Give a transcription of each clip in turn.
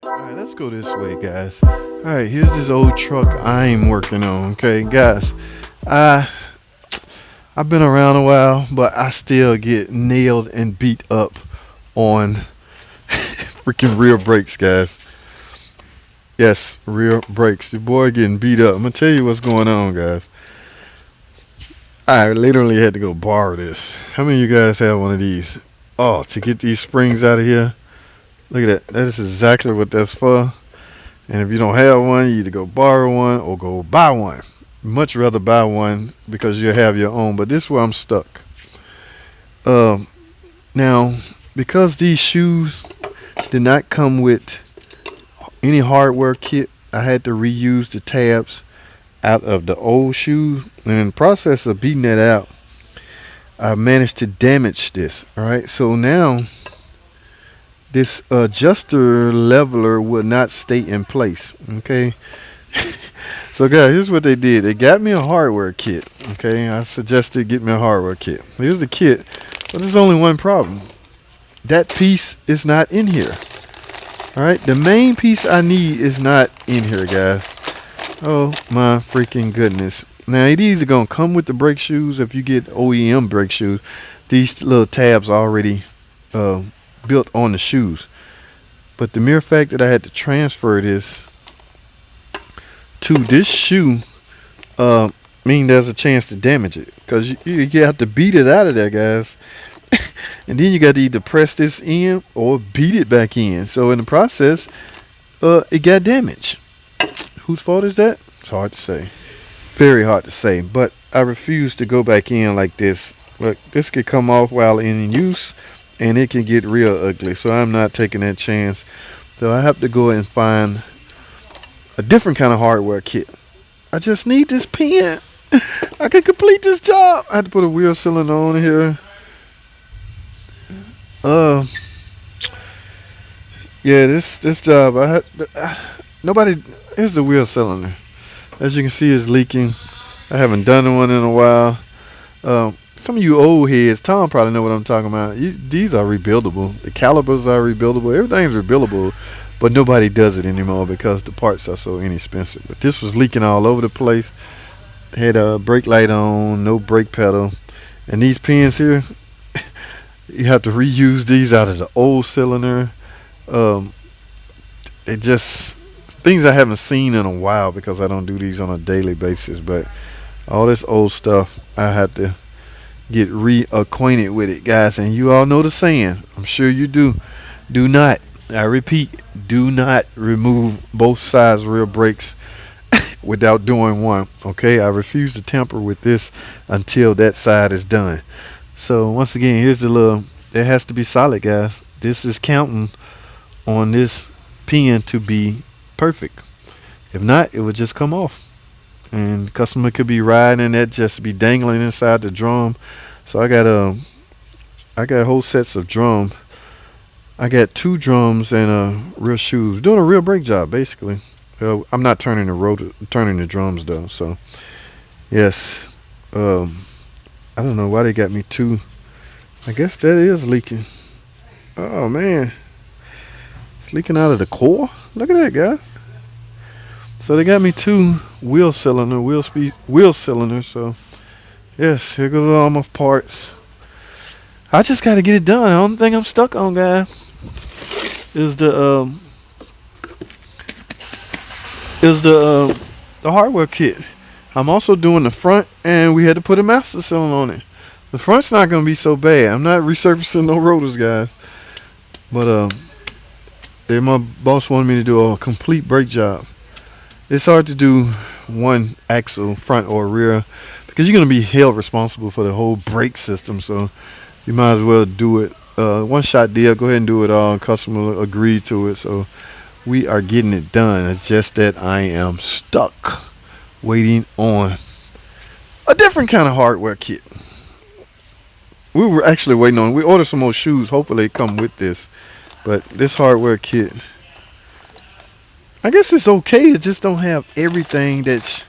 Alright, let's go this way, guys. Alright, here's this old truck I'm working on. Okay, guys. I I've been around a while, but I still get nailed and beat up on freaking rear brakes, guys. Yes, rear brakes. Your boy getting beat up. I'm gonna tell you what's going on, guys. I literally had to go borrow this. How many of you guys have one of these? Oh, to get these springs out of here. Look at that. That is exactly what that's for. And if you don't have one, you either go borrow one or go buy one. Much rather buy one because you have your own. But this is where I'm stuck. Um, Now, because these shoes did not come with any hardware kit, I had to reuse the tabs out of the old shoe. And in the process of beating that out, I managed to damage this. All right. So now this adjuster leveler will not stay in place. Okay. So guys, here's what they did. They got me a hardware kit. Okay. I suggested get me a hardware kit. Here's the kit. But there's only one problem. That piece is not in here. All right. The main piece I need is not in here, guys. Oh my freaking goodness. Now these are gonna come with the brake shoes. If you get OEM brake shoes, these little tabs are already uh, built on the shoes. But the mere fact that I had to transfer this to this shoe uh, mean there's a chance to damage it. Because you have to beat it out of there, guys. And then you got to either press this in or beat it back in. So in the process, it got damaged. Whose fault is that? It's hard to say. Very hard to say. But I refuse to go back in like this. Look, this could come off while in use, and it can get real ugly. So I'm not taking that chance. So I have to go and find a different kind of hardware kit. I just need this pen. I can complete this job. I had to put a wheel cylinder on here. Uh, yeah, this job I had. Nobody. Here's the wheel cylinder. As you can see, it's leaking. I haven't done one in a while. Some of you old heads, Tom probably know what I'm talking about. These are rebuildable. The calipers are rebuildable. Everything's rebuildable, but nobody does it anymore because the parts are so inexpensive. But this was leaking all over the place. Had a brake light on, no brake pedal, and these pins here, you have to reuse these out of the old cylinder. Um, they just things I haven't seen in a while because I don't do these on a daily basis. But all this old stuff, I had to get reacquainted with it, guys. And you all know the saying. I'm sure you do. Do not, I repeat, do not remove both sides rear brakes without doing one. Okay, I refuse to tamper with this until that side is done. So once again, here's the little. It has to be solid, guys. This is counting on this pin to be perfect. If not, it would just come off. And customer could be riding and that just be dangling inside the drum. So I got whole sets of drums. I got two drums and real shoes. Doing a real brake job basically. I'm not turning the drums though. So yes. I don't know why they got me two. I guess that is leaking. Oh man. It's leaking out of the core. Look at that, guys. So they got me two wheel cylinders. So yes, here goes all my parts. I just got to get it done. The only thing I'm stuck on, guys, is the hardware kit. I'm also doing the front, and we had to put a master cylinder on it. The front's not gonna be so bad. I'm not resurfacing no rotors, guys. But my boss wanted me to do a complete brake job. It's hard to do one axle, front or rear, because you're going to be held responsible for the whole brake system. So you might as well do it. One shot deal. Go ahead and do it all. Customer agreed to it. So we are getting it done. It's just that I am stuck waiting on a different kind of hardware kit. We were actually waiting on. We ordered some more shoes. Hopefully they come with this. But this hardware kit, I guess it's okay. It just don't have everything that's.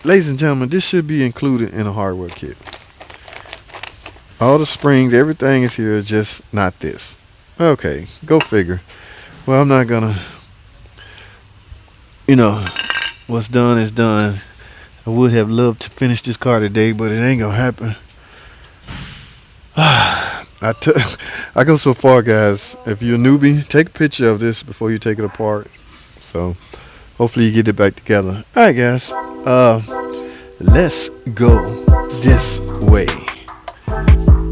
Ladies and gentlemen, this should be included in a hardware kit. All the springs, everything is here, just not this. Okay, go figure. Well, I'm not gonna, you know, what's done is done. I would have loved to finish this car today, but it ain't gonna happen. I go so far, guys. If you're a newbie, take a picture of this before you take it apart. So hopefully you get it back together. All right, guys. Let's go this way.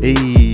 Hey.